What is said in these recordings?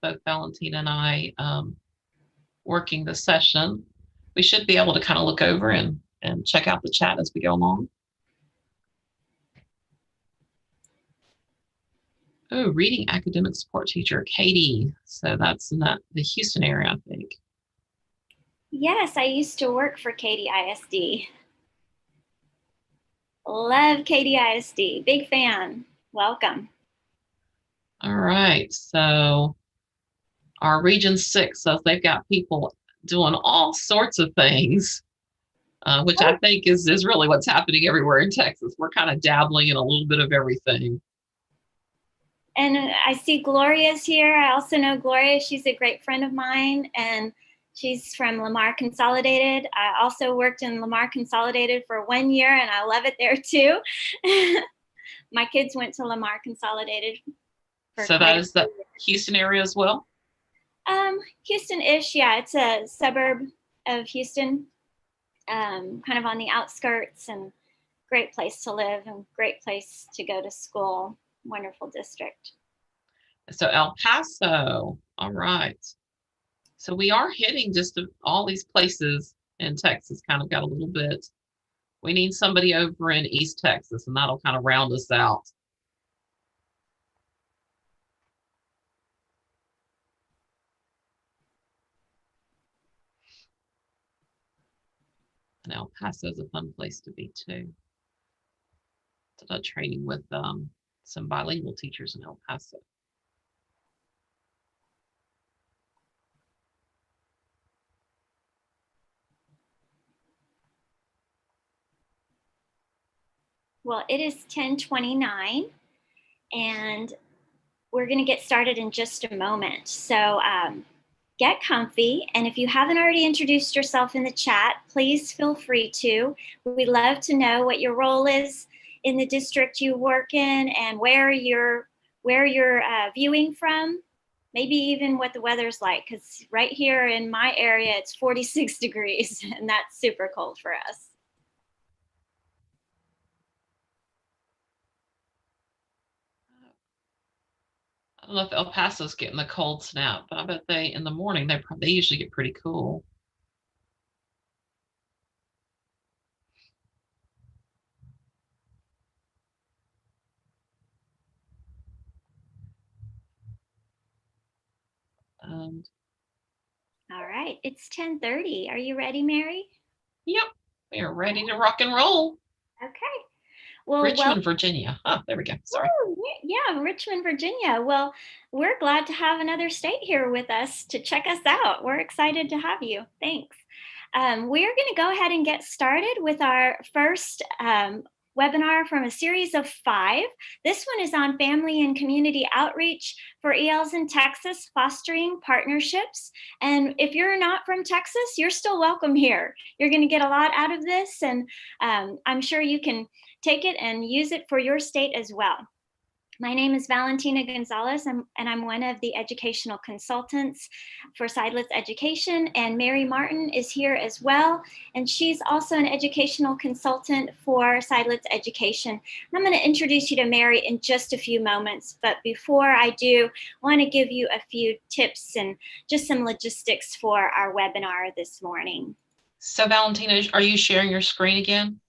both Valentina and I working the session. We should be able to kind of look over and check out the chat as we go along. Oh, reading academic support teacher, Katie. So that's in the Houston area, I think. Yes, I used to work for Katy ISD. Love Katy ISD. Big fan. Welcome. All right. So our Region 6 says they've got people doing all sorts of things, which I think is really what's happening everywhere in Texas. We're kind of dabbling in a little bit of everything. And I see Gloria's here. I also know Gloria. She's a great friend of mine, and she's from Lamar Consolidated. I also worked in Lamar Consolidated for 1 year, and I love it there too. My kids went to Lamar Consolidated. So that is the Houston area as well? Houston-ish, yeah. It's a suburb of Houston, kind of on the outskirts, and great place to live and great place to go to school. Wonderful district. So El Paso, all right. So we are hitting just all these places in Texas, kind of got a little bit. We need somebody over in East Texas, and that'll kind of round us out. And El Paso is a fun place to be too. Did a training with some bilingual teachers in El Paso. Well, it is 10:29, and we're going to get started in just a moment. So get comfy, and if you haven't already introduced yourself in the chat, please feel free to. We'd love to know what your role is in the district you work in and where you're viewing from, maybe even what the weather's like, because right here in my area, it's 46 degrees, and that's super cold for us. I don't know if El Paso's getting the cold snap, but I bet in the morning, they usually get pretty cool. All right, it's 10:30. Are you ready, Mary? Yep, we are ready to rock and roll. Okay. Well, Richmond, Virginia. Oh, there we go. Sorry. Oh, yeah, Richmond, Virginia. Well, we're glad to have another state here with us to check us out. We're excited to have you. Thanks. We're going to go ahead and get started with our first webinar from a series of 5. This one is on family and community outreach for ELs in Texas, fostering partnerships. And if you're not from Texas, you're still welcome here. You're going to get a lot out of this, and I'm sure you can take it and use it for your state as well. My name is Valentina Gonzalez, and I'm one of the educational consultants for Seidlitz Education, and Mary Martin is here as well, and she's also an educational consultant for Seidlitz Education. And I'm going to introduce you to Mary in just a few moments, but before I do, I want to give you a few tips and just some logistics for our webinar this morning. So Valentina, are you sharing your screen again?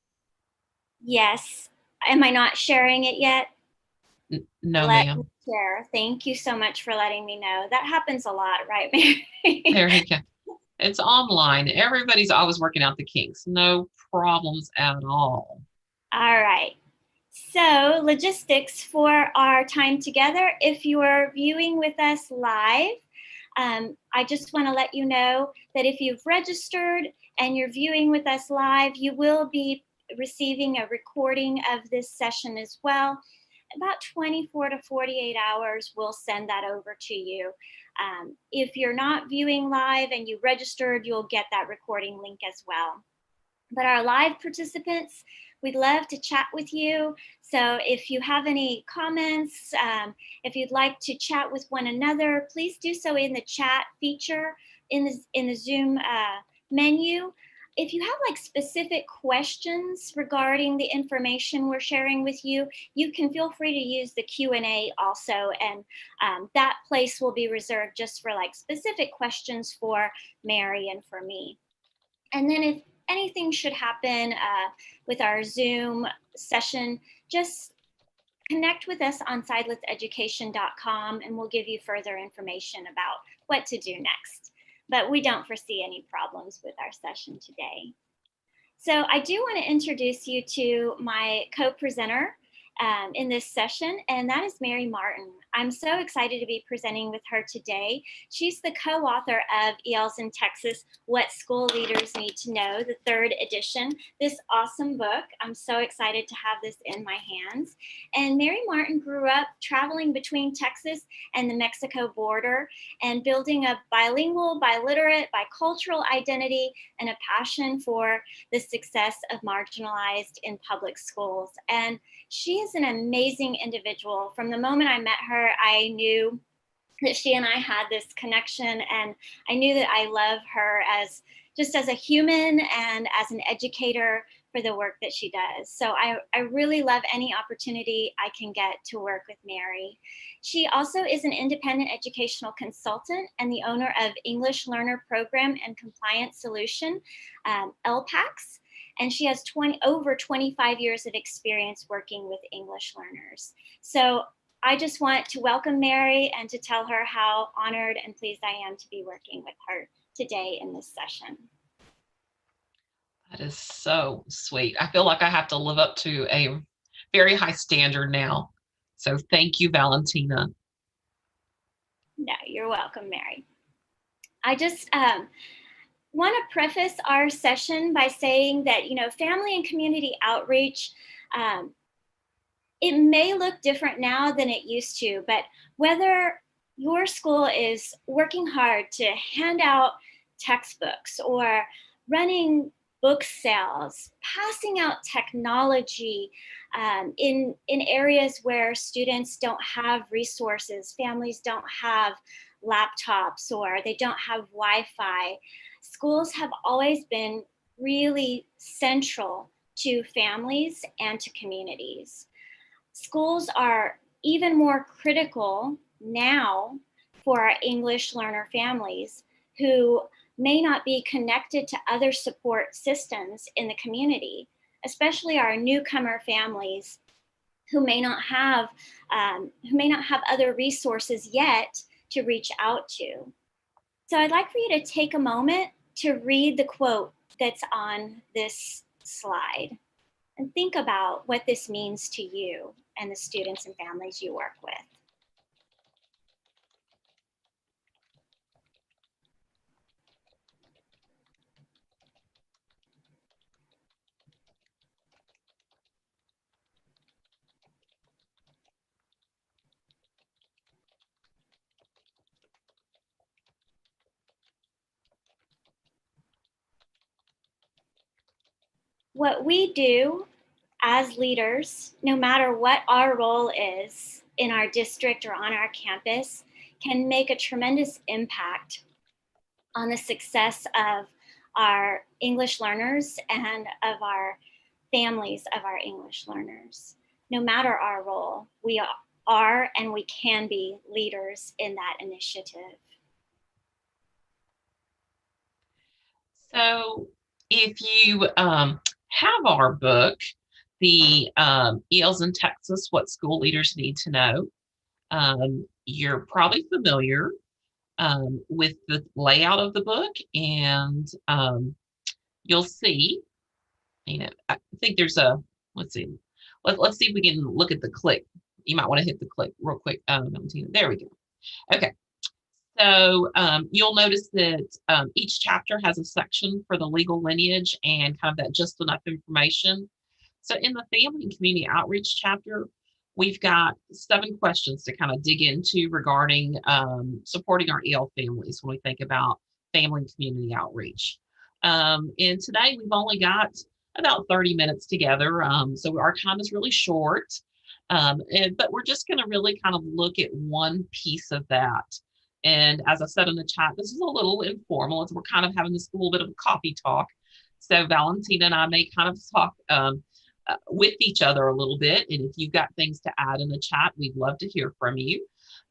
Yes. Am I not sharing it yet? No, ma'am. Share. Thank you so much for letting me know. That happens a lot, right, Mary? There you go. It's online. Everybody's always working out the kinks. No problems at all. All right. So logistics for our time together. If you are viewing with us live, I just want to let you know that if you've registered and you're viewing with us live, you will be receiving a recording of this session as well. About 24 to 48 hours, we'll send that over to you. If you're not viewing live and you registered, you'll get that recording link as well. But our live participants, we'd love to chat with you. So if you have any comments, if you'd like to chat with one another, please do so in the chat feature in the Zoom menu. if you have like specific questions regarding the information we're sharing with you, you can feel free to use the Q&A also. And that place will be reserved just for like specific questions for Mary and for me. And then if anything should happen with our Zoom session, just connect with us on sidelitseducation.com and we'll give you further information about what to do next. But we don't foresee any problems with our session today. So I do want to introduce you to my co-presenter in this session, and that is Mary Martin. I'm so excited to be presenting with her today. She's the co-author of Eels in Texas, What School Leaders Need to Know, the third edition. This awesome book. I'm so excited to have this in my hands. And Mary Martin grew up traveling between Texas and the Mexico border and building a bilingual, biliterate, bicultural identity and a passion for the success of marginalized in public schools. And she is an amazing individual. From the moment I met her, I knew that she and I had this connection, and I knew that I love her as just as a human and as an educator for the work that she does. So I really love any opportunity I can get to work with Mary. She also is an independent educational consultant and the owner of English Learner Program and Compliance Solution, LPACS. And she has over 25 years of experience working with English learners. So I just want to welcome Mary and to tell her how honored and pleased I am to be working with her today in this session. That is so sweet. I feel like I have to live up to a very high standard now. So thank you, Valentina. No, you're welcome, Mary. I just want to preface our session by saying that, family and community outreach, it may look different now than it used to, but whether your school is working hard to hand out textbooks or running book sales, passing out technology in areas where students don't have resources, families don't have laptops, or they don't have Wi-Fi, schools have always been really central to families and to communities. Schools are even more critical now for our English learner families who may not be connected to other support systems in the community, especially our newcomer families who may not have other resources yet to reach out to. So I'd like for you to take a moment to read the quote that's on this slide and think about what this means to you and the students and families you work with. What we do as leaders, no matter what our role is in our district or on our campus, can make a tremendous impact on the success of our English learners and of our families of our English learners. No matter our role, we are and we can be leaders in that initiative. So if you have our book, the Eels in Texas, What School Leaders Need to Know, you're probably familiar with the layout of the book, and you'll see, I think there's a, let's see, let's see if we can look at the click. You might want to hit the click real quick. There we go. Okay. So you'll notice that each chapter has a section for the legal lineage and kind of that just enough information. So in the family and community outreach chapter, we've got 7 questions to kind of dig into regarding supporting our EL families when we think about family and community outreach. And today we've only got about 30 minutes together, so our time is really short. But we're just going to really kind of look at one piece of that. And as I said in the chat, this is a little informal as we're kind of having this little bit of a coffee talk. So Valentina and I may kind of talk with each other a little bit. And if you've got things to add in the chat, we'd love to hear from you.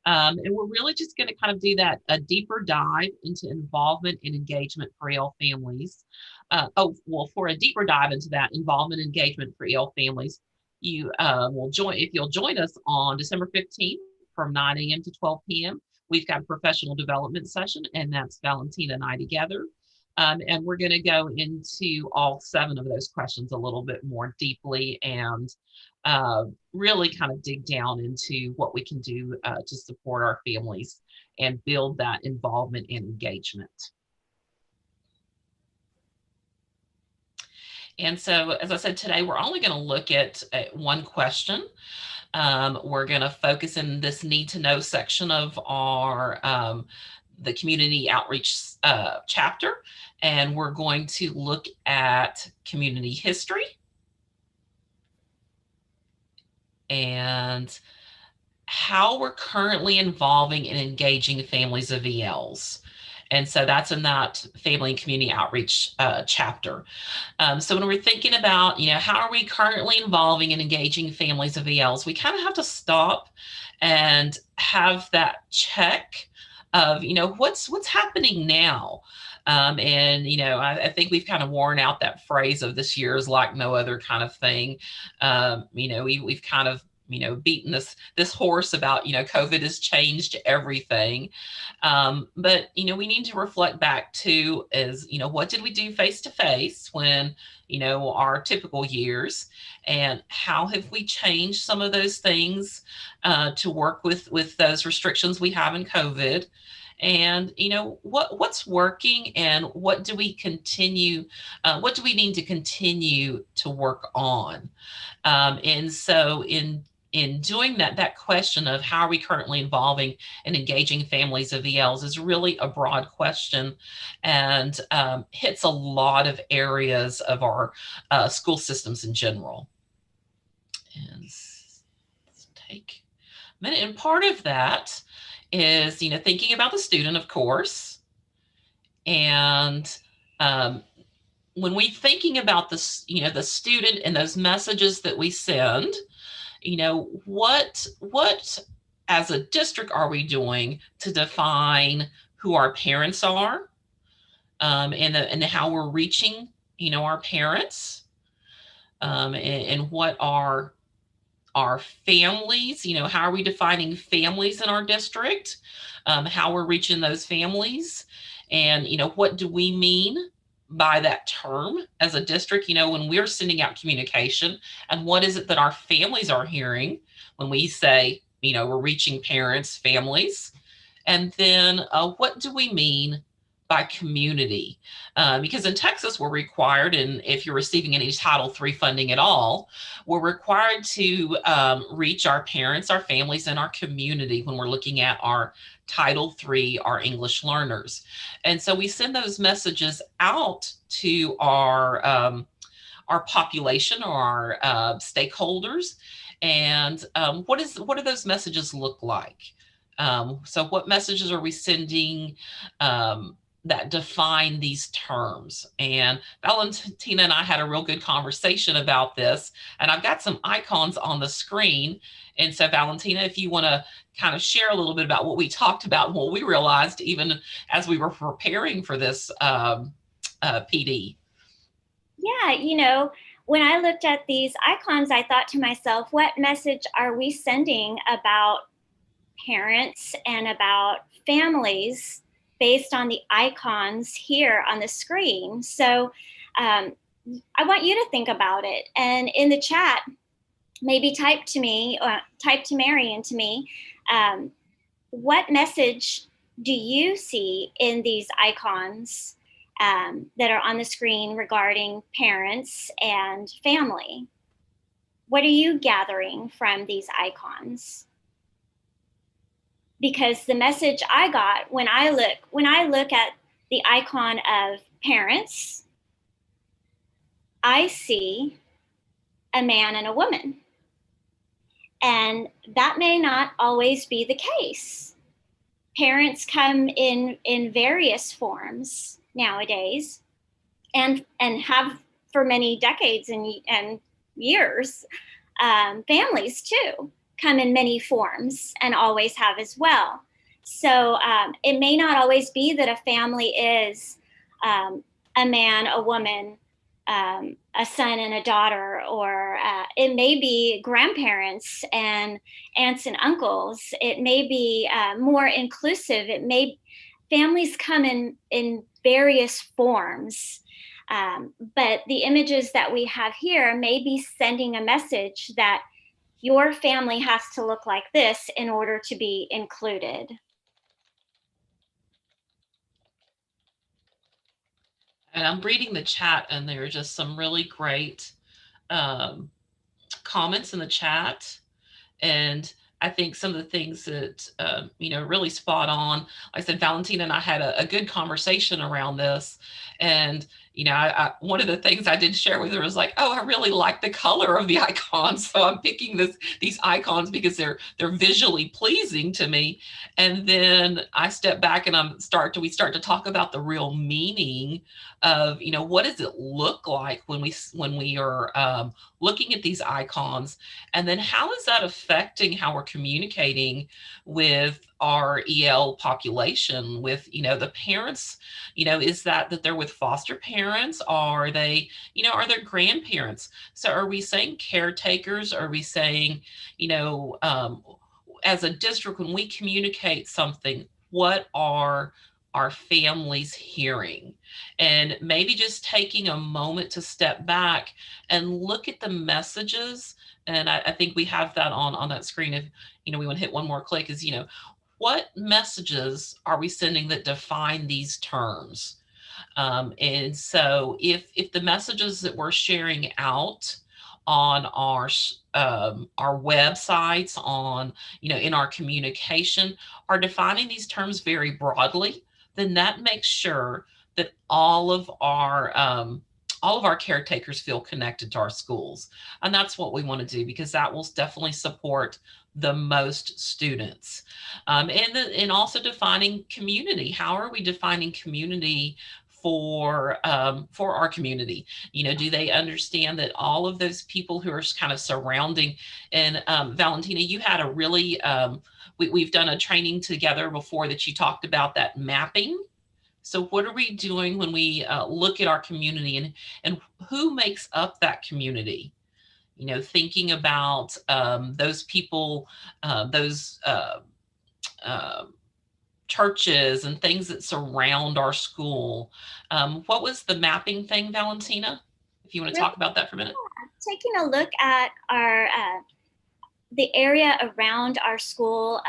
And we're really just going to kind of do that a deeper dive into involvement and engagement for EL families. For a deeper dive into that involvement and engagement for EL families, you will join if you'll join us on December 15th from 9 a.m. to 12 p.m. We've got a professional development session, and that's Valentina and I together. And we're going to go into all 7 of those questions a little bit more deeply and really kind of dig down into what we can do to support our families and build that involvement and engagement. And so, as I said, today we're only going to look at one question. We're going to focus in this need to know section of our the community outreach chapter, and we're going to look at community history and how we're currently involving and engaging families of ELs. And so that's in that family and community outreach chapter. So when we're thinking about, how are we currently involving and engaging families of ELs, we kind of have to stop and have that check of, what's happening now. I think we've kind of worn out that phrase of this year is like no other kind of thing. We've kind of beaten this horse about COVID has changed everything, but we need to reflect back to is what did we do face to face when our typical years, and how have we changed some of those things to work with those restrictions we have in COVID, and what's working and what do we need to continue to work on. And so in doing that question of how are we currently involving and engaging families of ELs is really a broad question, and hits a lot of areas of our school systems in general. And let's take a minute. And part of that is, thinking about the student, of course. And when we're thinking about this, the student and those messages that we send, what as a district are we doing to define who our parents are, and how we're reaching, our parents, and what are our families, how are we defining families in our district, how we're reaching those families, and, what do we mean by that term as a district, when we're sending out communication, and what is it that our families are hearing when we say, we're reaching parents, families, and then what do we mean by community? Because in Texas, we're required, and if you're receiving any Title III funding at all, we're required to reach our parents, our families, and our community when we're looking at our Title III, our English learners. And so we send those messages out to our population or our stakeholders. And what do those messages look like? So what messages are we sending that define these terms? And Valentina and I had a real good conversation about this, and I've got some icons on the screen. And so Valentina, if you want to kind of share a little bit about what we talked about and what we realized even as we were preparing for this PD. Yeah, when I looked at these icons, I thought to myself, what message are we sending about parents and about families based on the icons here on the screen? So I want you to think about it, and in the chat, maybe type to me, or type to Mary and to me, what message do you see in these icons that are on the screen regarding parents and family? What are you gathering from these icons? Because the message I got when I look at the icon of parents, I see a man and a woman. And that may not always be the case. Parents come in various forms nowadays. and have for many decades and years. Families too come in many forms and always have as well. So it may not always be that a family is a man, a woman, a son and a daughter, or it may be grandparents and aunts and uncles. It may be more inclusive. It may families come in various forms. But the images that we have here may be sending a message that your family has to look like this in order to be included. And I'm reading the chat, and there are just some really great um, comments in the chat. And I think some of the things that, really spot on. Like I said, Valentina and I had a good conversation around this. And, one of the things I did share with her was like, oh, I really like the color of the icons. So I'm picking these icons because they're visually pleasing to me. And then I step back and we start to talk about the real meaning of, what does it look like when we are looking at these icons, and then how is that affecting how we're communicating with our EL population, with, the parents, is that they're with foster parents? Are they, are there grandparents? So are we saying caretakers? Are we saying, as a district, when we communicate something, what are our families hearing? And maybe just taking a moment to step back and look at the messages. And I think we have that on that screen. If we want to hit one more click, is what messages are we sending that define these terms? And so if the messages that we're sharing out on our websites, on in our communication, are defining these terms very broadly, then that makes sure that all of our caretakers feel connected to our schools. And that's what we want to do, because that will definitely support the most students. And also defining community. How are we defining community for our community? Do they understand that all of those people who are kind of surrounding? And Valentina, you had a really we've done a training together before that you talked about that mapping. So what are we doing when we look at our community, and who makes up that community? Thinking about those people, those churches and things that surround our school. What was the mapping thing, Valentina? If you want to Really, talk about that for a minute. taking a look at our the area around our school,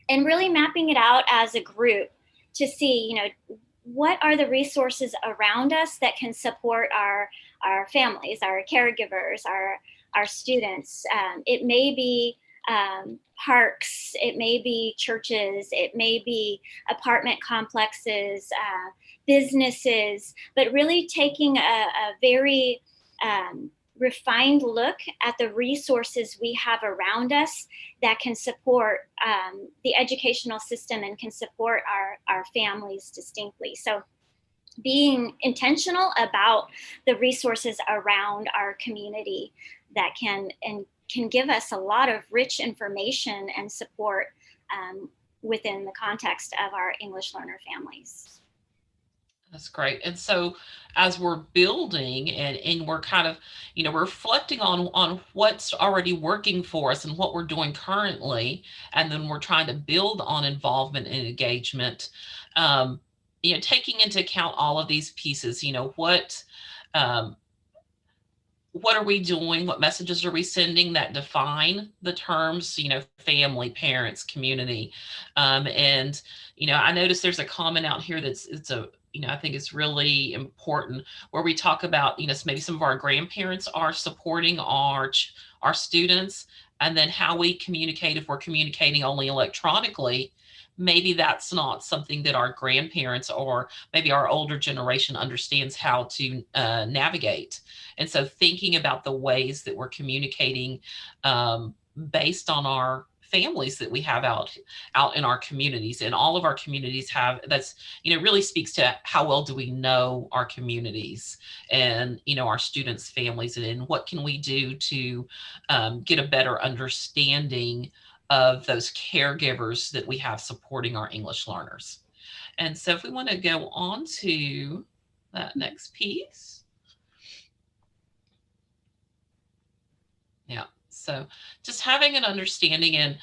and really mapping it out as a group to see, what are the resources around us that can support our families, our caregivers, our students. It may be parks, it may be churches, it may be apartment complexes, businesses, but really taking a very refined look at the resources we have around us that can support the educational system and can support our families distinctly. So being intentional about the resources around our community that can give us a lot of rich information and support within the context of our English learner families. That's great. And so as we're building and we're kind of, we're reflecting on what's already working for us and what we're doing currently, and then we're trying to build on involvement and engagement, taking into account all of these pieces, what are we doing? What messages are we sending that define the terms, family, parents, community? And, I noticed there's a comment out here I think it's really important, where we talk about, maybe some of our grandparents are supporting our students, and then how we communicate. If we're communicating only electronically, maybe that's not something that our grandparents or maybe our older generation understands how to navigate. And so thinking about the ways that we're communicating based on our families that we have out in our communities, and all of our communities have. That's, really speaks to how well do we know our communities, and our students' families, and what can we do to get a better understanding of those caregivers that we have supporting our English learners. And so if we want to go on to that next piece. Yeah. So just having an understanding, and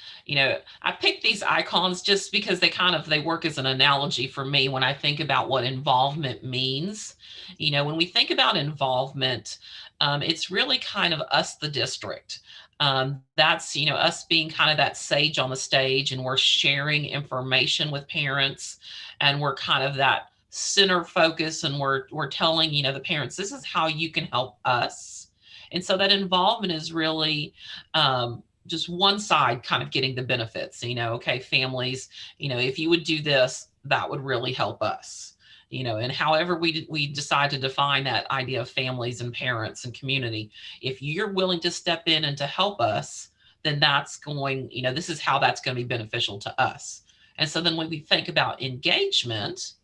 I picked these icons just because they work as an analogy for me when I think about what involvement means. When we think about involvement, it's really kind of us, the district. That's us being kind of that sage on the stage, and we're sharing information with parents, and we're kind of that center focus, and we're telling the parents, this is how you can help us. And so that involvement is really just one side kind of getting the benefits. Okay, families, if you would do this, that would really help us. And however we decide to define that idea of families and parents and community, if you're willing to step in and to help us, then this is how that's going to be beneficial to us. And so then when we think about engagement,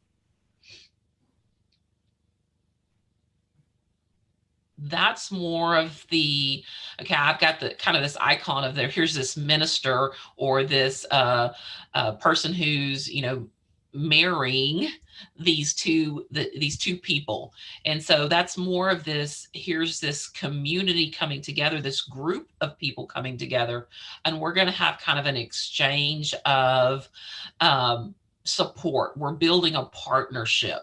that's more of okay, I've got the kind of this icon of here's this minister, or this person who's marrying these two people. And so that's more of here's this community coming together, this group of people coming together, and we're going to have kind of an exchange of support. We're building a partnership.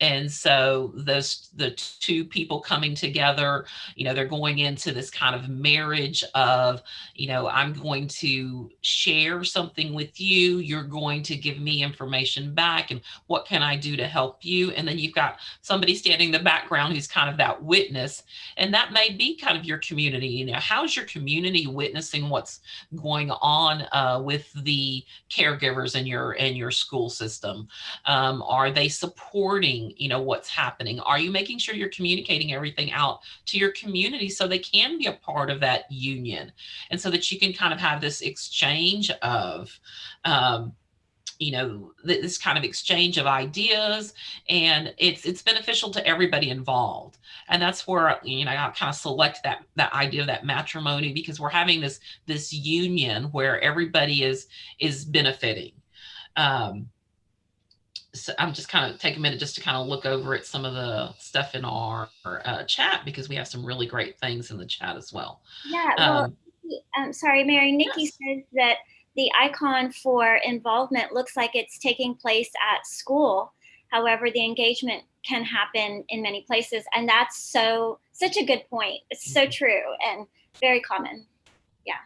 And so the two people coming together, they're going into this kind of marriage of, I'm going to share something with you. You're going to give me information back. And what can I do to help you? And then you've got somebody standing in the background who's kind of that witness. And that may be kind of your community. How's your community witnessing what's going on with the caregivers in your school system? Are they supporting what's happening? Are you making sure you're communicating everything out to your community so they can be a part of that union, and so that you can kind of have this exchange of this kind of exchange of ideas, and it's beneficial to everybody involved. And that's where I kind of select that idea of that matrimony, because we're having this union where everybody is benefiting. So I'm just kind of take a minute just to kind of look over at some of the stuff in our chat, because we have some really great things in the chat as well. Yeah, well, sorry, Mary. Nikki Yes. says that the icon for involvement looks like it's taking place at school. However, the engagement can happen in many places, and that's such a good point. It's so true and very common. Yeah.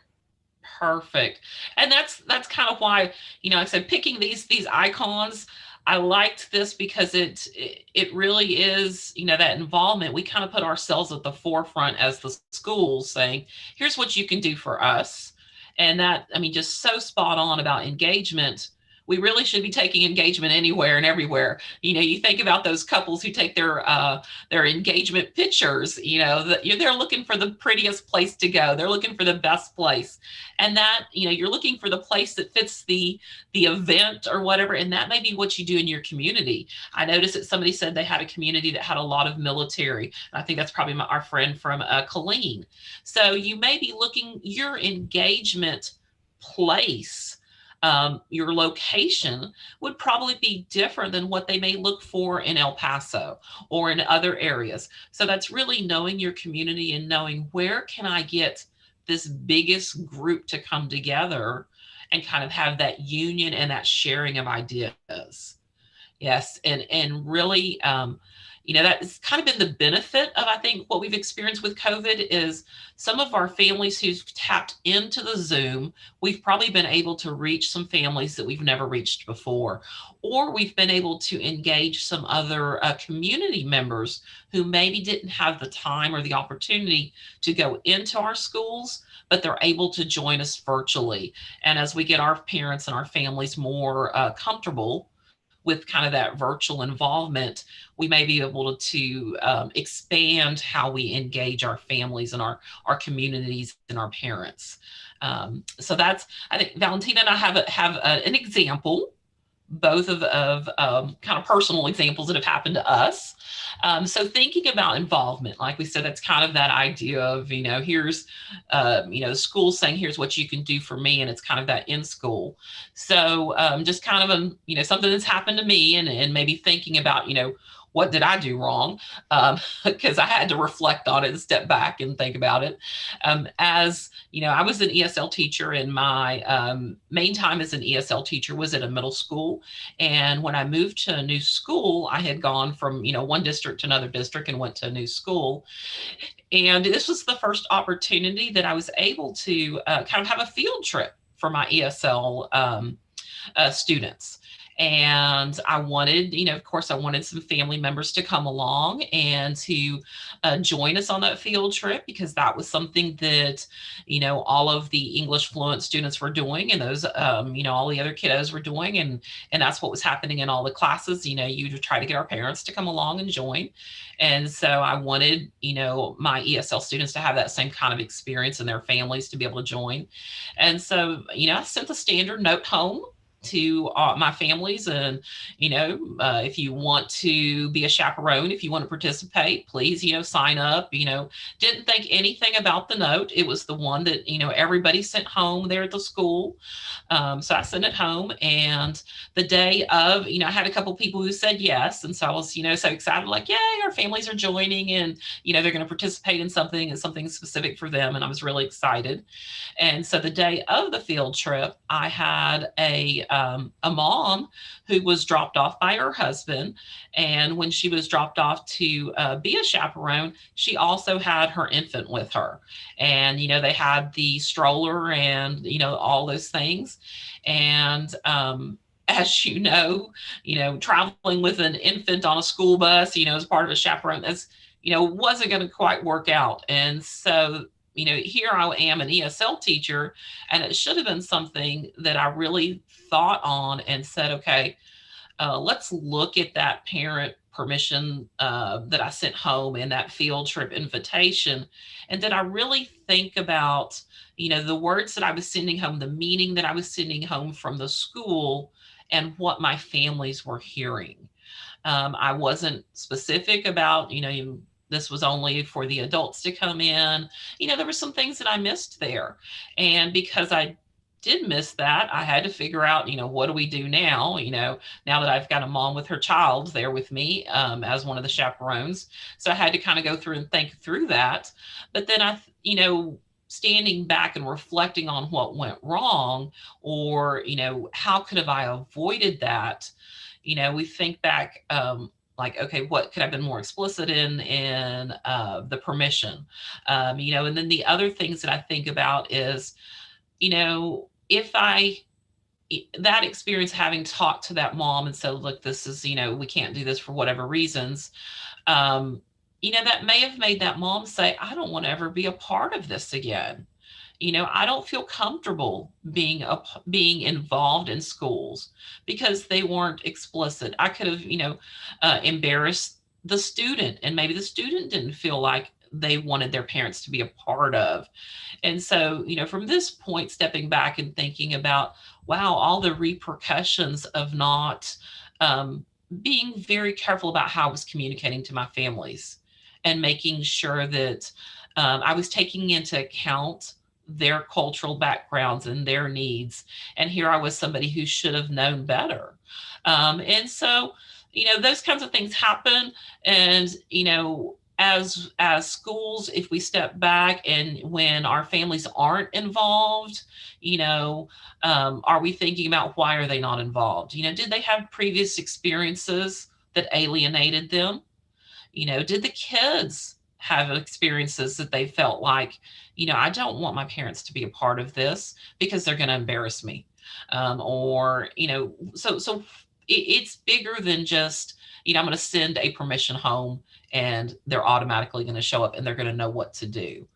Perfect. And that's kind of why, like I said, picking these icons, I liked this because it really is, that involvement. We kind of put ourselves at the forefront as the schools, saying, here's what you can do for us. And that, just so spot on about engagement. We really should be taking engagement anywhere and everywhere. You think about those couples who take their engagement pictures, they're looking for the prettiest place to go. They're looking for the best place. And that, you're looking for the place that fits the event or whatever. And that may be what you do in your community. I noticed that somebody said they had a community that had a lot of military. I think that's probably our friend from Colleen. So you may be looking your engagement place. Your location would probably be different than what they may look for in El Paso or in other areas. So that's really knowing your community and knowing, where can I get this biggest group to come together and kind of have that union and that sharing of ideas. Yes, and really, that's kind of been the benefit of, I think, what we've experienced with COVID is some of our families who've tapped into the Zoom, we've probably been able to reach some families that we've never reached before, or we've been able to engage some other community members who maybe didn't have the time or the opportunity to go into our schools, but they're able to join us virtually. And as we get our parents and our families more comfortable with kind of that virtual involvement, we may be able to expand how we engage our families and our communities and our parents. So that's, I think Valentina and I an example, both of kind of personal examples that have happened to us. So thinking about involvement, like we said, that's kind of that idea of, here's, the school saying, here's what you can do for me. And it's kind of that in school. So just kind of, something that's happened to me, and maybe thinking about, what did I do wrong? Because I had to reflect on it and step back and think about it. As I was an ESL teacher, and my main time as an ESL teacher was at a middle school. And when I moved to a new school, I had gone from, one district to another district and went to a new school. And this was the first opportunity that I was able to kind of have a field trip for my ESL students. And I wanted, of course, I wanted some family members to come along and to join us on that field trip, because that was something that, all of the English fluent students were doing, and those, all the other kiddos were doing. And that's what was happening in all the classes. You would try to get our parents to come along and join. And so I wanted, my ESL students to have that same kind of experience, and their families to be able to join. And so, I sent the standard note home to my families, and if you want to be a chaperone, if you want to participate, please sign up. Didn't think anything about the note. It was the one that everybody sent home there at the school. So I sent it home, and the day of, I had a couple people who said yes, and so I was so excited, like, yay, our families are joining, and they're going to participate in something, and something specific for them, and I was really excited. And so the day of the field trip, I had a mom who was dropped off by her husband. And when she was dropped off to be a chaperone, she also had her infant with her. And, they had the stroller and, all those things. And, as traveling with an infant on a school bus, as part of a chaperone, that's, wasn't going to quite work out. And so, here I am, an ESL teacher, and it should have been something that I really thought on and said, okay, let's look at that parent permission that I sent home and that field trip invitation. And did I really think about, the words that I was sending home, the meaning that I was sending home from the school, and what my families were hearing? I wasn't specific about, this was only for the adults to come in. There were some things that I missed there. And because I did miss that, I had to figure out, what do we do now? Now that I've got a mom with her child there with me as one of the chaperones. So I had to kind of go through and think through that. But then standing back and reflecting on what went wrong, or, how could have I avoided that? We think back, like, okay, what could I have been more explicit in the permission? And then the other things that I think about is, if that experience, having talked to that mom and said, look, this is, we can't do this for whatever reasons, that may have made that mom say, I don't want to ever be a part of this again. I don't feel comfortable being involved in schools, because they weren't explicit. I could have, embarrassed the student, and maybe the student didn't feel like they wanted their parents to be a part of. And so, from this point, stepping back and thinking about, wow, all the repercussions of not being very careful about how I was communicating to my families, and making sure that I was taking into account their cultural backgrounds and their needs. And here I was, somebody who should have known better. And so, those kinds of things happen. And, as schools, if we step back, and when our families aren't involved, are we thinking about, why are they not involved? Did they have previous experiences that alienated them? Did the kids have experiences that they felt like, I don't want my parents to be a part of this, because they're going to embarrass me. Or, so it's bigger than just, I'm going to send a permission home, and they're automatically going to show up, and they're going to know what to do.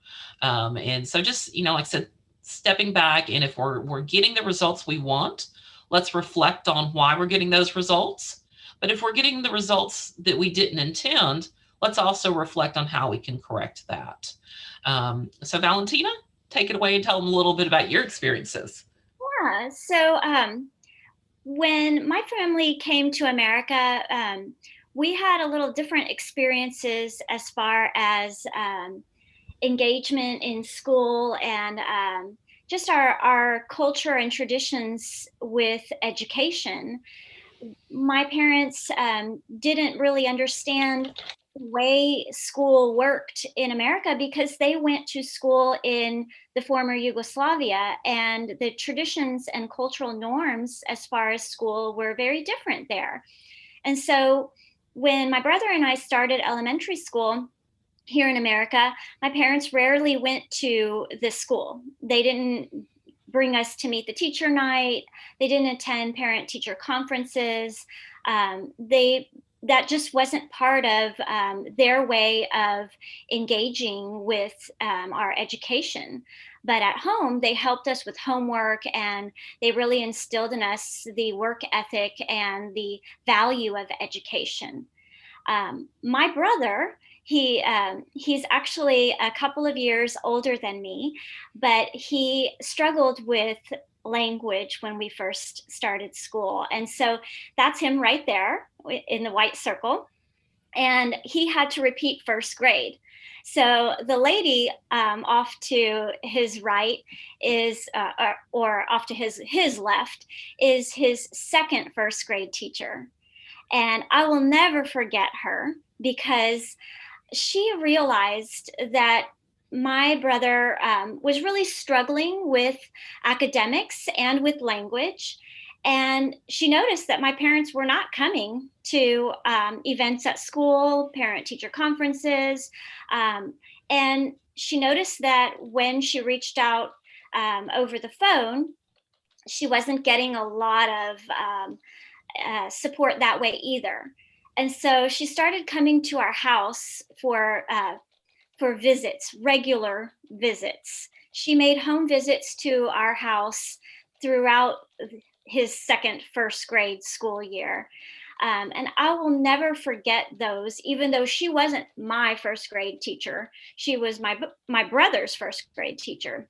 And so just, like I said, stepping back, and if we're getting the results we want, let's reflect on why we're getting those results. But if we're getting the results that we didn't intend, let's also reflect on how we can correct that. So Valentina, take it away and tell them a little bit about your experiences. Yeah. So when my family came to America, we had a little different experiences as far as engagement in school and just our culture and traditions with education. My parents didn't really understand the way school worked in America because they went to school in the former Yugoslavia, and the traditions and cultural norms as far as school were very different there. And so when my brother and I started elementary school here in America, my parents rarely went to this school. They didn't bring us to meet the teacher night. They didn't attend parent teacher conferences. They That just wasn't part of their way of engaging with our education. But at home, they helped us with homework, and they really instilled in us the work ethic and the value of education. My brother, he's actually a couple of years older than me, but he struggled with language when we first started school, and so that's him right there in the white circle. And he had to repeat first grade. So the lady off to his right is, or off to his left, is his second first grade teacher, and I will never forget her because she realized that my brother was really struggling with academics and with language. And she noticed that my parents were not coming to events at school, parent teacher conferences. Um, and she noticed that when she reached out over the phone, she wasn't getting a lot of support that way either. And so she started coming to our house for visits, regular visits. She made home visits to our house throughout his second first grade school year. And I will never forget those, even though she wasn't my first grade teacher. She was my brother's first grade teacher.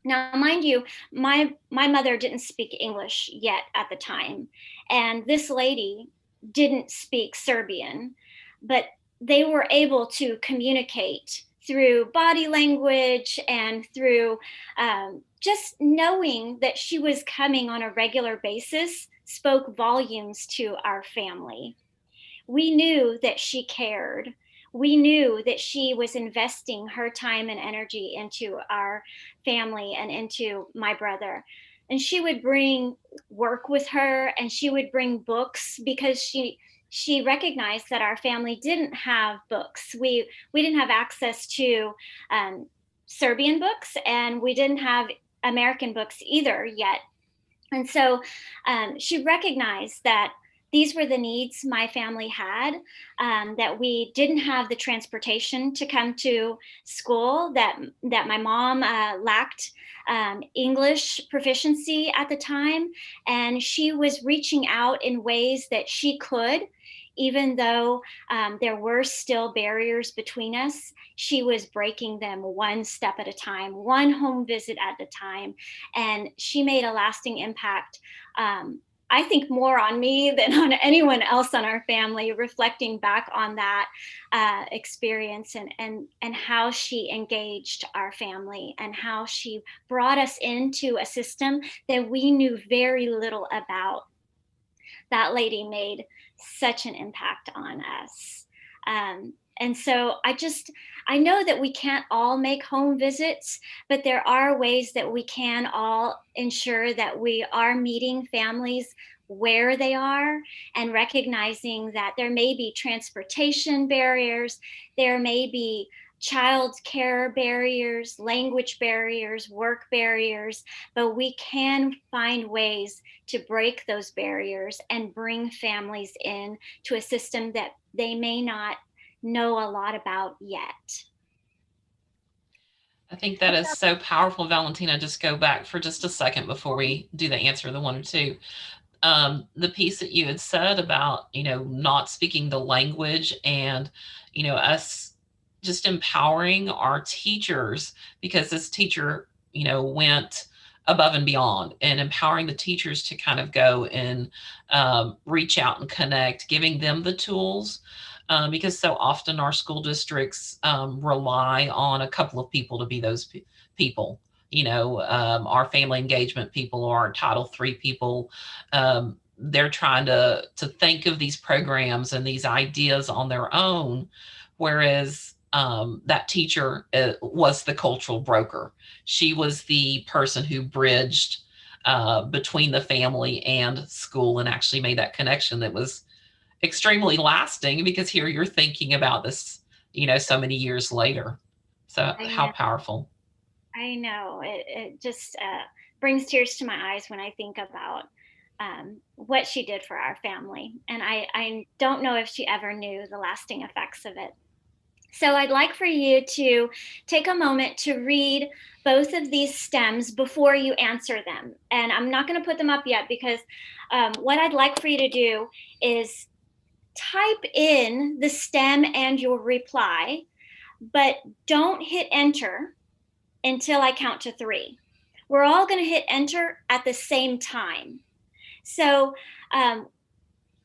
Now, mind you, my mother didn't speak English yet at the time, and this lady didn't speak Serbian, but they were able to communicate through body language and through just knowing that she was coming on a regular basis spoke volumes to our family. We knew that she cared. We knew that she was investing her time and energy into our family and into my brother. And she would bring work with her, and she would bring books because she recognized that our family didn't have books. We didn't have access to Serbian books, and we didn't have American books either yet. And so she recognized that these were the needs my family had, that we didn't have the transportation to come to school, that my mom lacked English proficiency at the time. And she was reaching out in ways that she could, even though there were still barriers between us. She was breaking them one step at a time, one home visit at a time. And she made a lasting impact. I think more on me than on anyone else on our family, reflecting back on that experience and how she engaged our family and how she brought us into a system that we knew very little about. That lady made such an impact on us. And so I know that we can't all make home visits, but there are ways that we can all ensure that we are meeting families where they are and recognizing that there may be transportation barriers, there may be child care barriers, language barriers, work barriers, but we can find ways to break those barriers and bring families in to a system that they may not know a lot about yet. I think that is so powerful, Valentina. Just go back for just a second before we do the answer, the one or two. The piece that you had said about, not speaking the language and, us just empowering our teachers, because this teacher, went above and beyond, and empowering the teachers to kind of go and reach out and connect, giving them the tools. Because so often our school districts rely on a couple of people to be those people, our family engagement people or our Title III people. They're trying to think of these programs and these ideas on their own, whereas that teacher was the cultural broker. She was the person who bridged between the family and school and actually made that connection that was extremely lasting, because here you're thinking about this, so many years later. So I how know. powerful. I know. It just brings tears to my eyes when I think about what she did for our family. And I don't know if she ever knew the lasting effects of it. So I'd like for you to take a moment to read both of these stems before you answer them. And I'm not going to put them up yet, because what I'd like for you to do is type in the stem and your reply, but don't hit enter until I count to 3. We're all going to hit enter at the same time. So um,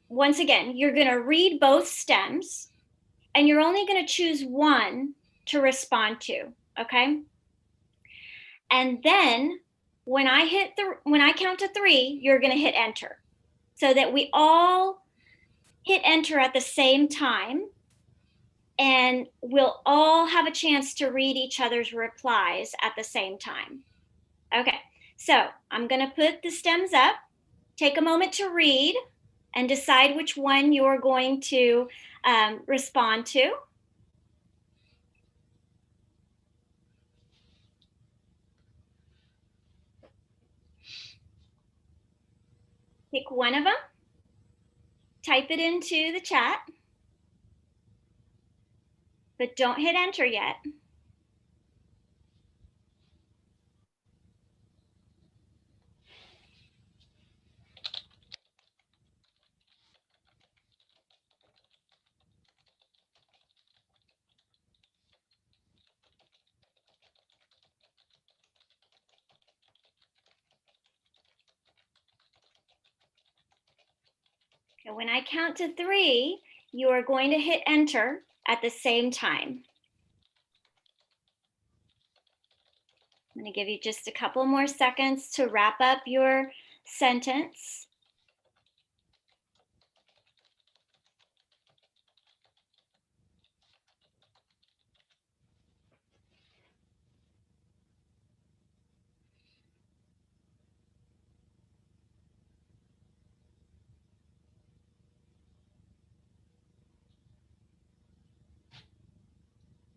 once again, you're going to read both stems, and you're only going to choose one to respond to, okay? And then when I count to 3, you're going to hit enter, so that we all hit enter at the same time, and we'll all have a chance to read each other's replies at the same time. Okay, so I'm going to put the stems up. Take a moment to read and decide which one you're going to respond to. Pick one of them, type it into the chat, but don't hit enter yet. And when I count to 3, you are going to hit enter at the same time. I'm going to give you just a couple more seconds to wrap up your sentence.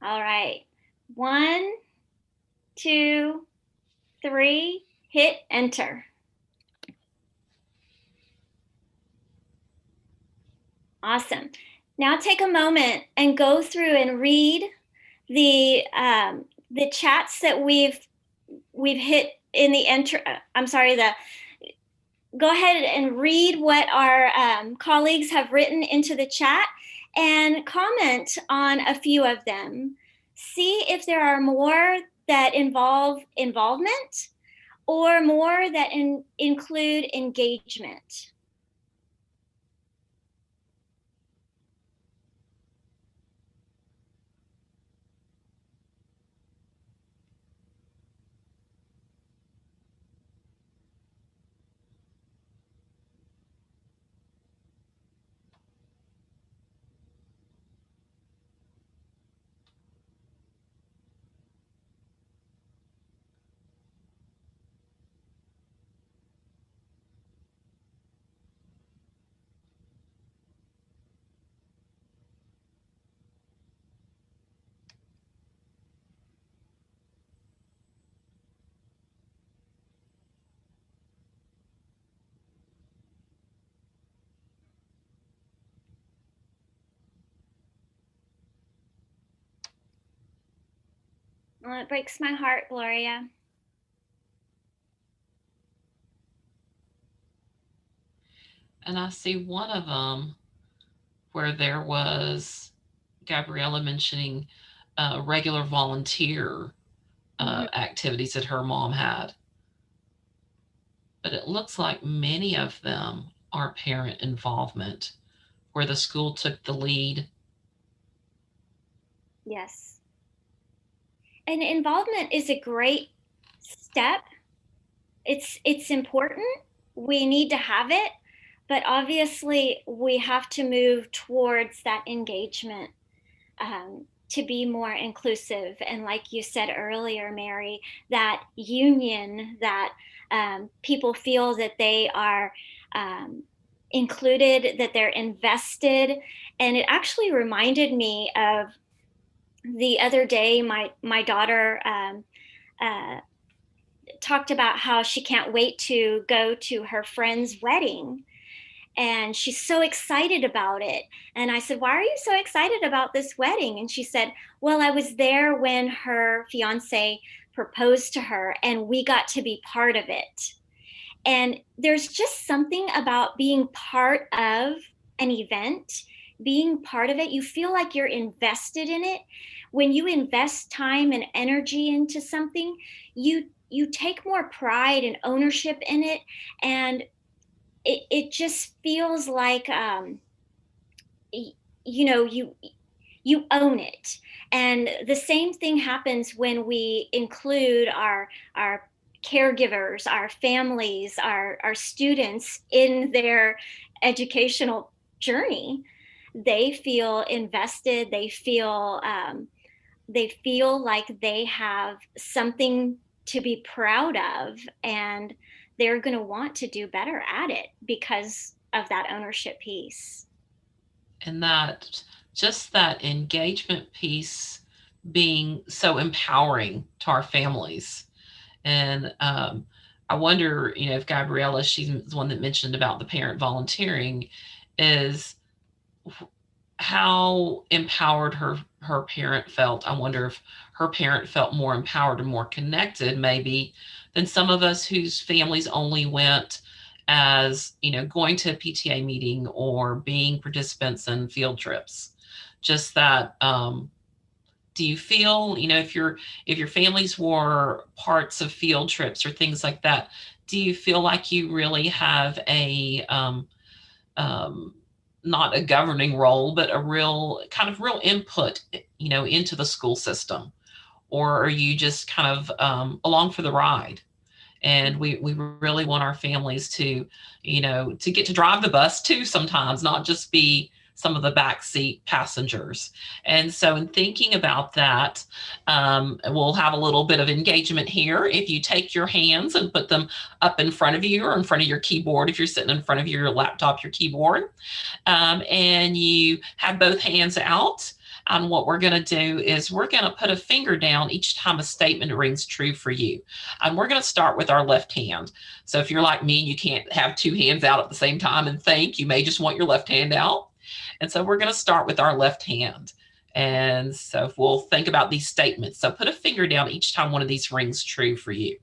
All right. 1, 2, 3, hit enter. Awesome. Now take a moment and go through and read the chats that we've hit in the enter. I'm sorry. Go ahead and read what our colleagues have written into the chat and comment on a few of them. See if there are more that involve involvement or more that include engagement. Well, it breaks my heart, Gloria. And I see one of them where there was Gabriella mentioning regular volunteer Mhm. activities that her mom had. But it looks like many of them are parent involvement, where the school took the lead. Yes. And involvement is a great step. It's important. We need to have it, but obviously we have to move towards that engagement, to be more inclusive. And like you said earlier, Mary, that union that people feel that they are um, included, that they're invested. And it actually reminded me of the other day, my daughter uh, talked about how she can't wait to go to her friend's wedding, and she's so excited about it. And I said, "Why are you so excited about this wedding?" And she said, "Well, I was there when her fiance proposed to her, and we got to be part of it." And there's just something about being part of an event, being part of it. You feel like you're invested in it. When you invest time and energy into something, you take more pride and ownership in it, and it just feels like you know you own it. And the same thing happens when we include our caregivers, our families, our students in their educational journey. They feel invested. They feel like they have something to be proud of, and they're going to want to do better at it because of that ownership piece. And that just that engagement piece being so empowering to our families. And I wonder, if Gabriella, she's the one that mentioned about the parent volunteering, is how empowered her parent felt. I wonder if her parent felt more empowered and more connected, maybe, than some of us whose families only went as going to a PTA meeting or being participants in field trips. Just that. Do you feel, if your families were parts of field trips or things like that, do you feel like you really have a um, not a governing role, but a real kind of real input, into the school system? Or are you just kind of along for the ride? And we really want our families to get to drive the bus too sometimes, not just be some of the backseat passengers. And so in thinking about that, we'll have a little bit of engagement here. If you take your hands and put them up in front of you or in front of your keyboard, if you're sitting in front of your laptop, your keyboard, and you have both hands out. And what we're going to do is we're going to put a finger down each time a statement rings true for you. And we're going to start with our left hand. So if you're like me, you can't have two hands out at the same time and think. You may just want your left hand out. And so we're going to start with our left hand. And so we'll think about these statements. So put a finger down each time one of these rings true for you.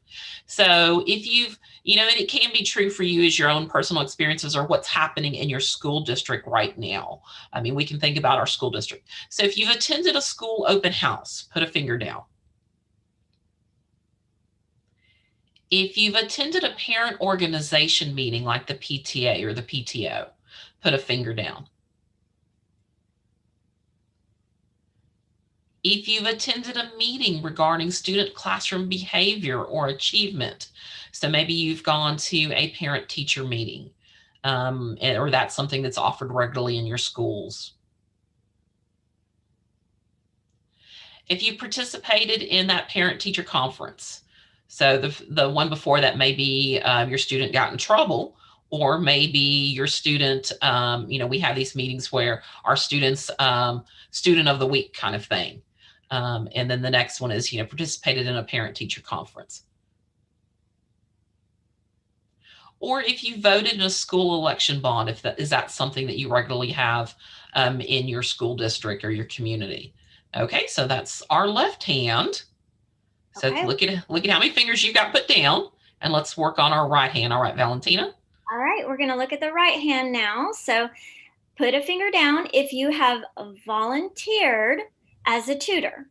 So if and it can be true for you as your own personal experiences or what's happening in your school district right now. I mean, we can think about our school district. So if you've attended a school open house, put a finger down. If you've attended a parent organization meeting like the PTA or the PTO, put a finger down. If you've attended a meeting regarding student classroom behavior or achievement, so maybe you've gone to a parent-teacher meeting, or that's something that's offered regularly in your schools. If you participated in that parent-teacher conference, so the one before that, maybe your student got in trouble, or maybe your student, we have these meetings where our students, student of the week kind of thing. And then the next one is, participated in a parent-teacher conference. Or if you voted in a school election bond, is that something that you regularly have in your school district or your community? Okay, so that's our left hand. So Okay. look at how many fingers you got put down, and let's work on our right hand. All right, Valentina. All right, we're going to look at the right hand now. So put a finger down if you have volunteered as a tutor.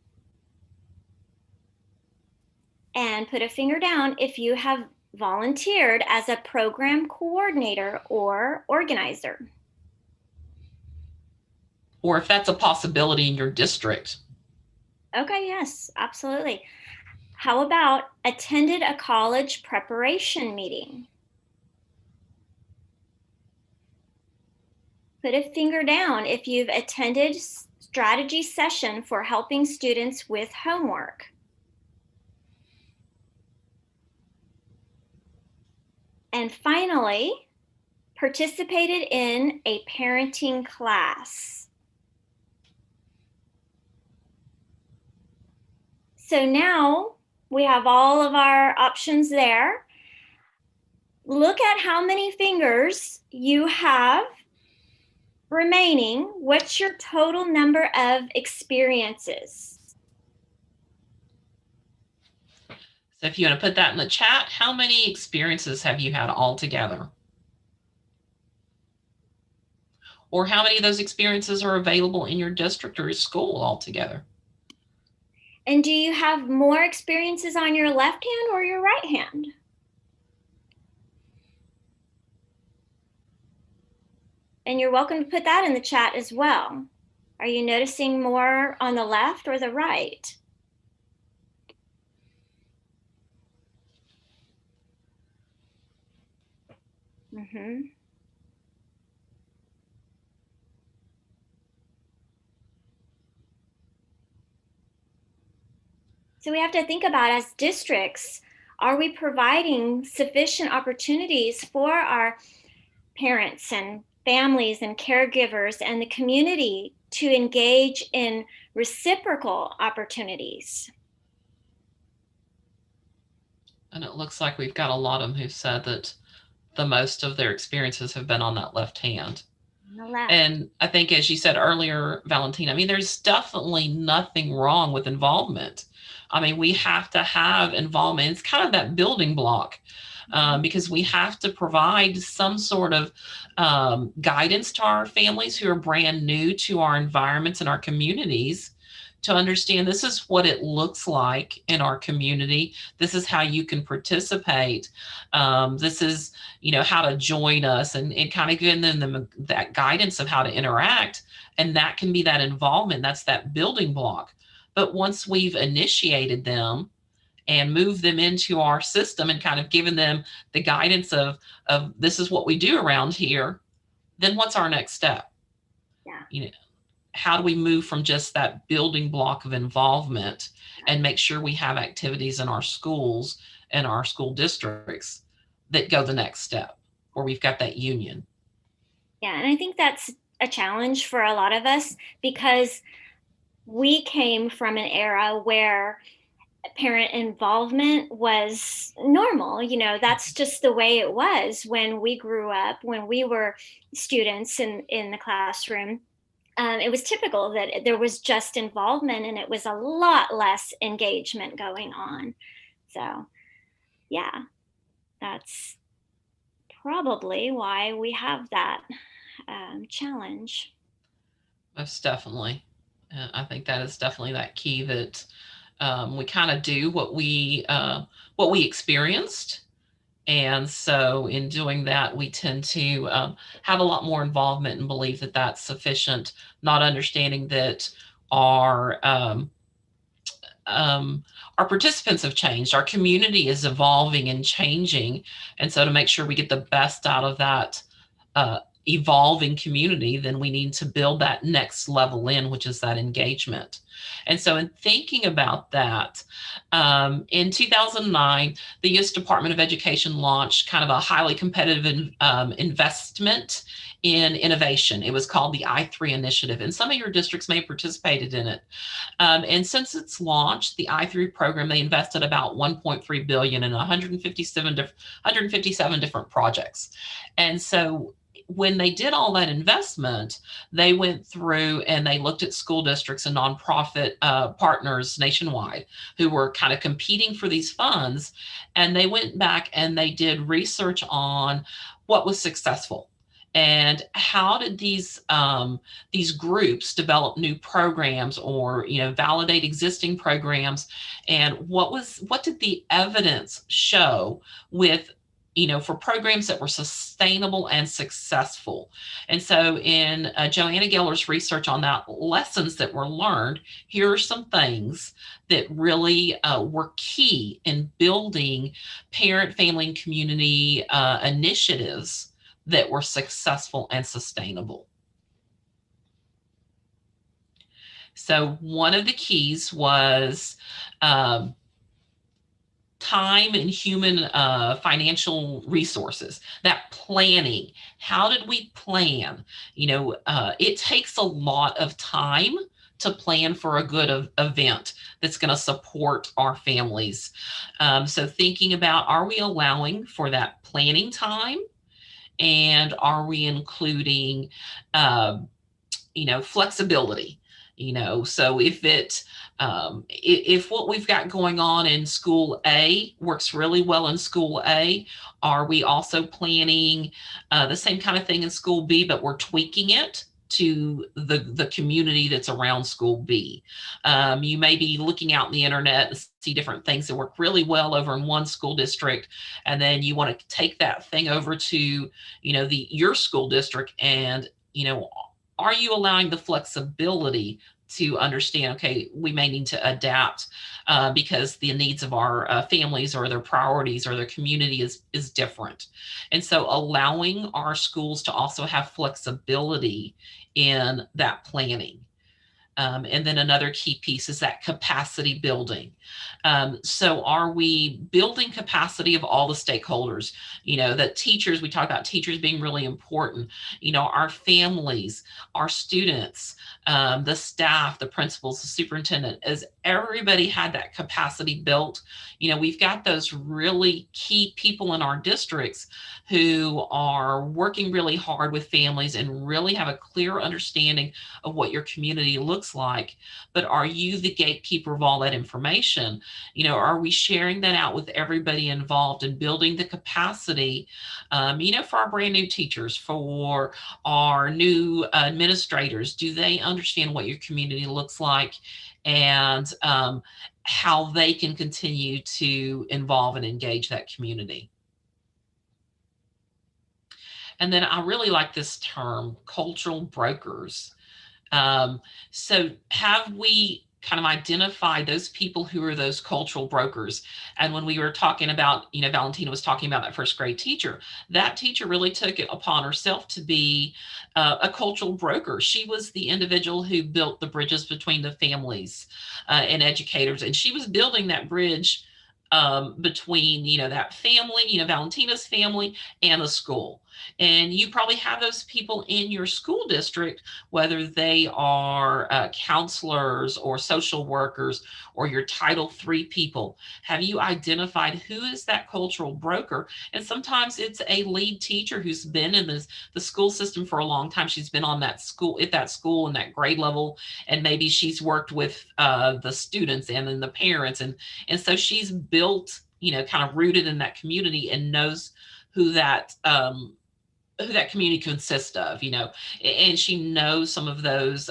And put a finger down if you have volunteered as a program coordinator or organizer. Or if that's a possibility in your district. Okay, yes, absolutely. How about attended a college preparation meeting? Put a finger down if you've attended strategy session for helping students with homework. And finally, participated in a parenting class. So now we have all of our options there. Look at how many fingers you have remaining. What's your total number of experiences? So if you want to put that in the chat, how many experiences have you had altogether? Or how many of those experiences are available in your district or your school altogether? And do you have more experiences on your left hand or your right hand? And you're welcome to put that in the chat as well. Are you noticing more on the left or the right? Mm-hmm. So we have to think about, as districts, are we providing sufficient opportunities for our parents and families and caregivers and the community to engage in reciprocal opportunities? And it looks like we've got a lot of them who said that the most of their experiences have been on that left hand. On the left. And I think, as you said earlier, Valentina, I mean, there's definitely nothing wrong with involvement. I mean, we have to have involvement. It's kind of that building block, because we have to provide some sort of guidance to our families who are brand new to our environments and our communities, to understand this is what it looks like in our community. This is how you can participate. This is, how to join us, and kind of giving them that guidance of how to interact. And that can be that involvement. That's that building block. But once we've initiated them and moved them into our system and kind of given them the guidance of this is what we do around here, then what's our next step? Yeah. How do we move from just that building block of involvement and make sure we have activities in our schools and our school districts that go the next step, where we've got that union? Yeah, and I think that's a challenge for a lot of us, because we came from an era where parent involvement was normal. That's just the way it was when we grew up, when we were students in the classroom. It was typical that there was just involvement and it was a lot less engagement going on. So, yeah, that's probably why we have that challenge. Most definitely. I think that is definitely that key, that we kind of do what we experienced. And so in doing that, we tend to have a lot more involvement and believe that that's sufficient, not understanding that our our participants have changed. Our community is evolving and changing. And so to make sure we get the best out of that evolving community, then we need to build that next level in, which is that engagement. And so in thinking about that, in 2009, the U.S. Department of Education launched kind of a highly competitive investment in innovation. It was called the I3 Initiative, and some of your districts may have participated in it. And since its launch, the I3 program, they invested about $1.3 billion in 157 different projects. And so when they did all that investment, they went through and they looked at school districts and nonprofit partners nationwide who were kind of competing for these funds. And they went back and they did research on what was successful, and how did these groups develop new programs, or validate existing programs, and what did the evidence show with for programs that were sustainable and successful. And so in Joanna Geller's research on that, lessons that were learned, here are some things that really were key in building parent, family, and community initiatives that were successful and sustainable. So one of the keys was um, time and human financial resources, that planning. How did we plan? It takes a lot of time to plan for a good event that's going to support our families. So thinking about, are we allowing for that planning time, and are we including uh, flexibility? So if what we've got going on in school A works really well in school A, are we also planning the same kind of thing in school B, but we're tweaking it to the community that's around school B? You may be looking out in the internet and see different things that work really well over in one school district, and then you want to take that thing over to your school district, and are you allowing the flexibility to understand, okay, we may need to adapt because the needs of our families, or their priorities, or their community is different. And so allowing our schools to also have flexibility in that planning. And then another key piece is that capacity building. So are we building capacity of all the stakeholders? That teachers, we talk about teachers being really important, our families, our students, the staff, the principals, the superintendent, as everybody had that capacity built. We've got those really key people in our districts who are working really hard with families and really have a clear understanding of what your community looks like. But are you the gatekeeper of all that information? Are we sharing that out with everybody involved and building the capacity, for our brand new teachers, for our new administrators? Do they understand what your community looks like, and how they can continue to involve and engage that community? And then I really like this term, cultural brokers. So have we kind of identified those people who are those cultural brokers? And when we were talking about, Valentina was talking about that first grade teacher, that teacher really took it upon herself to be a cultural broker. She was the individual who built the bridges between the families and educators. And she was building that bridge between, that family, Valentina's family, and the school. And you probably have those people in your school district, whether they are counselors or social workers or your Title III people. Have you identified who is that cultural broker? And sometimes it's a lead teacher who's been in the school system for a long time. She's been on that school, at that school and that grade level, and maybe she's worked with the students and then the parents. And so she's built, kind of rooted in that community, and knows who that community consists of, and she knows some of those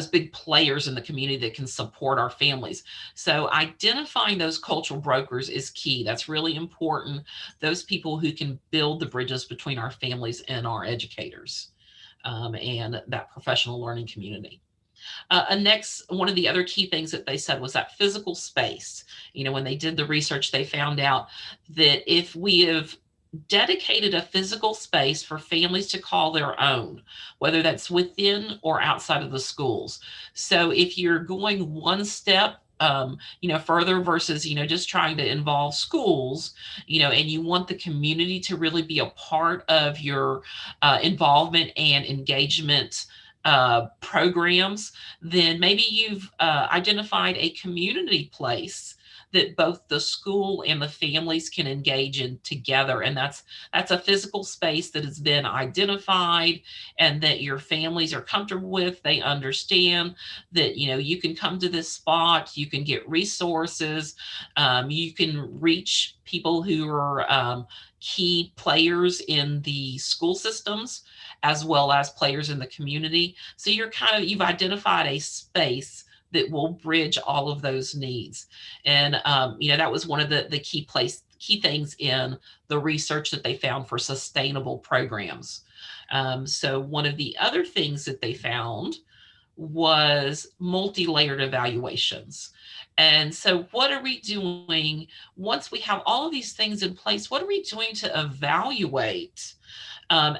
big players in the community that can support our families. So identifying those cultural brokers is key. That's really important. Those people who can build the bridges between our families and our educators, and that professional learning community. Next, one of the other key things that they said was that physical space. When they did the research, they found out that if we have dedicated a physical space for families to call their own, whether that's within or outside of the schools. So if you're going one step further versus, just trying to involve schools, and you want the community to really be a part of your involvement and engagement programs, then maybe you've identified a community place that both the school and the families can engage in together. And that's a physical space that has been identified and that your families are comfortable with. They understand that, you can come to this spot, you can get resources, you can reach people who are key players in the school systems as well as players in the community. So you've identified a space that will bridge all of those needs. And that was one of the key things in the research that they found for sustainable programs. So one of the other things that they found was multi-layered evaluations. And so what are we doing once we have all of these things in place? What are we doing to evaluate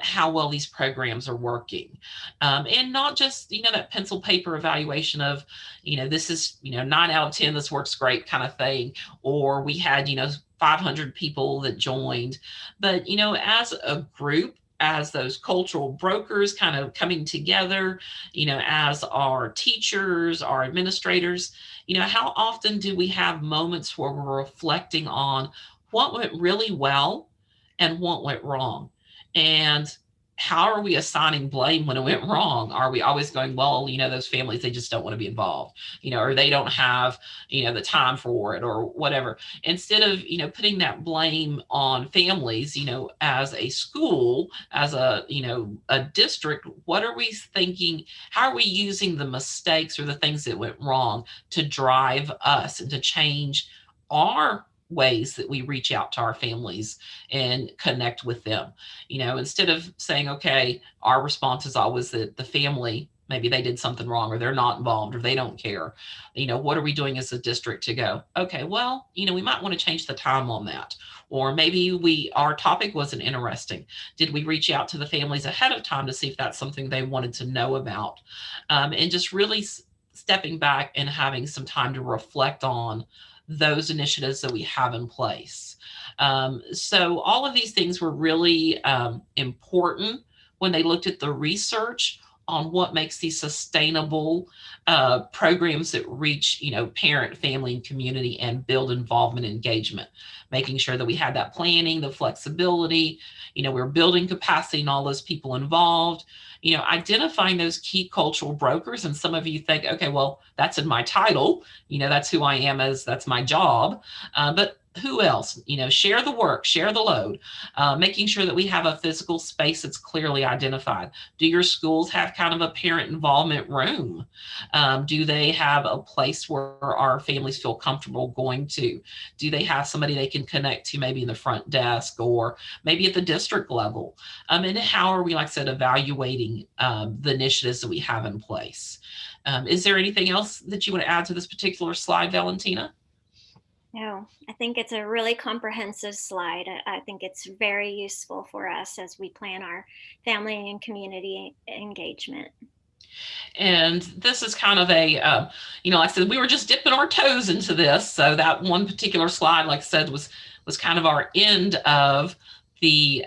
how well these programs are working, and not just that pencil paper evaluation of this is 9 out of 10, this works great kind of thing, or we had 500 people that joined, but as a group, as those cultural brokers kind of coming together, as our teachers, our administrators, how often do we have moments where we're reflecting on what went really well and what went wrong? And how are we assigning blame when it went wrong? Are we always going, well, those families, they just don't want to be involved, or they don't have, the time for it or whatever. Instead of, putting that blame on families, as a school, as a district, what are we thinking? How are we using the mistakes or the things that went wrong to drive us and to change our ways that we reach out to our families and connect with them? Instead of saying, okay, our response is always that the family, maybe they did something wrong or they're not involved or they don't care. What are we doing as a district to go, okay, well, we might want to change the time on that. Or maybe our topic wasn't interesting. Did we reach out to the families ahead of time to see if that's something they wanted to know about? And just really stepping back and having some time to reflect on those initiatives that we have in place. So all of these things were really important when they looked at the research on what makes these sustainable programs that reach, parent, family, and community and build involvement and engagement, making sure that we had that planning, the flexibility, we're building capacity and all those people involved, identifying those key cultural brokers. And some of you think, okay, well, that's in my title, that's who I am, that's my job. But who else? Share the work, share the load, making sure that we have a physical space that's clearly identified. Do your schools have kind of a parent involvement room? Do they have a place where our families feel comfortable going to? Do they have somebody they can connect to, maybe in the front desk or maybe at the district level? And how are we, like I said, evaluating the initiatives that we have in place? Is there anything else that you want to add to this particular slide, Valentina? No, I think it's a really comprehensive slide. I think it's very useful for us as we plan our family and community engagement. And this is kind of a, like I said, we were just dipping our toes into this. So that one particular slide, like I said, was kind of our end of the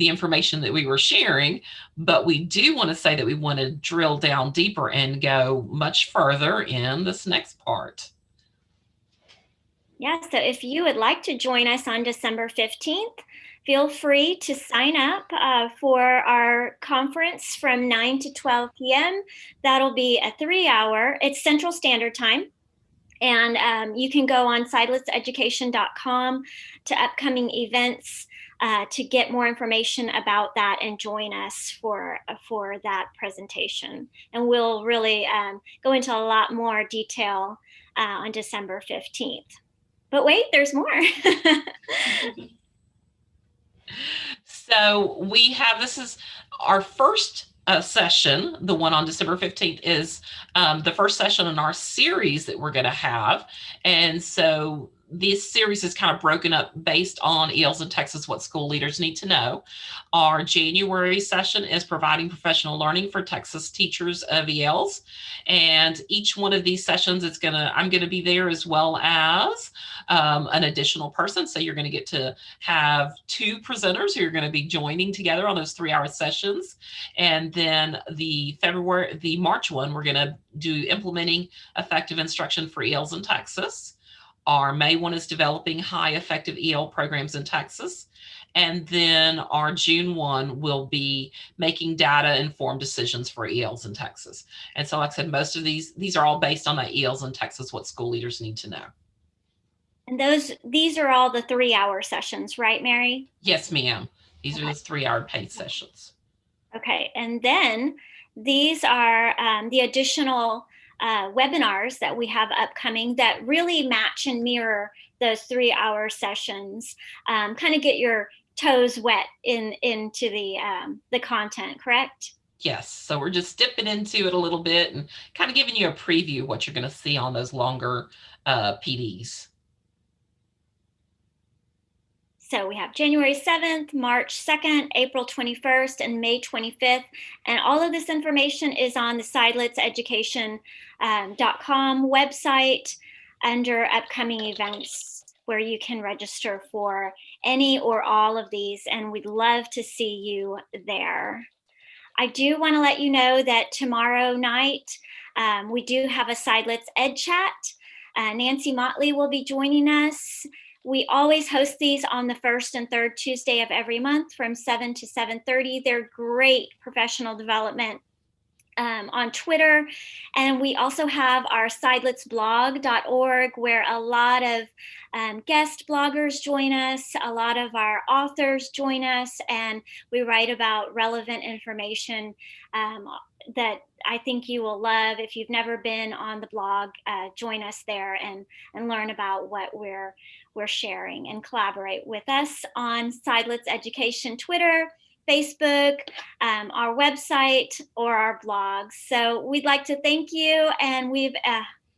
information that we were sharing. But we do want to say that we want to drill down deeper and go much further in this next part. Yeah, so if you would like to join us on December 15th, feel free to sign up for our conference from 9 to 12 p.m. That'll be a 3-hour, it's Central Standard Time. And you can go on sidelesseducation.com to upcoming events to get more information about that and join us for that presentation. And we'll really go into a lot more detail on December 15th. But wait, there's more. So this is our first session. The one on December 15th is the first session in our series that we're going to have. And so this series is kind of broken up based on Eels in Texas, what school leaders need to know. Our January session is providing professional learning for Texas teachers of Eels. And each one of these sessions I'm going to be there as well as an additional person. So you're going to get to have 2 presenters who are going to be joining together on those 3-hour sessions. And then the March one, we're going to do implementing effective instruction for Eels in Texas. Our May one is developing high effective EL programs in Texas. And then our June 1 will be making data informed decisions for ELs in Texas. And so, like I said, most of these are all based on the ELs in Texas, what school leaders need to know. And these are all the 3-hour sessions, right, Mary? Yes, ma'am. These are Okay. the 3-hour paid sessions. Okay, and then these are the additional webinars that we have upcoming that really match and mirror those 3-hour sessions. Kind of get your toes wet into the content, correct? Yes, so we're just dipping into it a little bit and kind of giving you a preview of what you're going to see on those longer PDs. So we have January 7th, March 2nd, April 21st, and May 25th. And all of this information is on the SidelitzEducation.com website under upcoming events, where you can register for any or all of these. And we'd love to see you there. I do want to let you know that tomorrow night we do have a Sidelitz Ed Chat. Nancy Motley will be joining us. We always host these on the first and third Tuesday of every month from 7 to 7:30. They're great professional development on Twitter. And we also have our sidelitzblog.org, where a lot of guest bloggers join us, a lot of our authors join us, and we write about relevant information that I think you will love. If you've never been on the blog, join us there and learn about what we're sharing, and collaborate with us on Sidelitz Education Twitter, Facebook, our website, or our blogs. So we'd like to thank you, and we've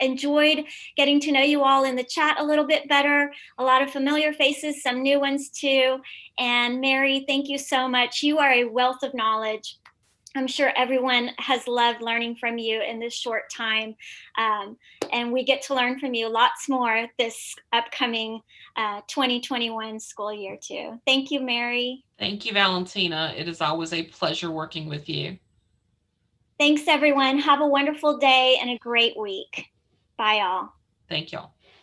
enjoyed getting to know you all in the chat a little bit better. A lot of familiar faces, some new ones too. And Mary, thank you so much. You are a wealth of knowledge. I'm sure everyone has loved learning from you in this short time. And we get to learn from you lots more this upcoming 2021 school year too. Thank you, Mary. Thank you, Valentina. It is always a pleasure working with you. Thanks, everyone. Have a wonderful day and a great week. Bye, all. Thank y'all.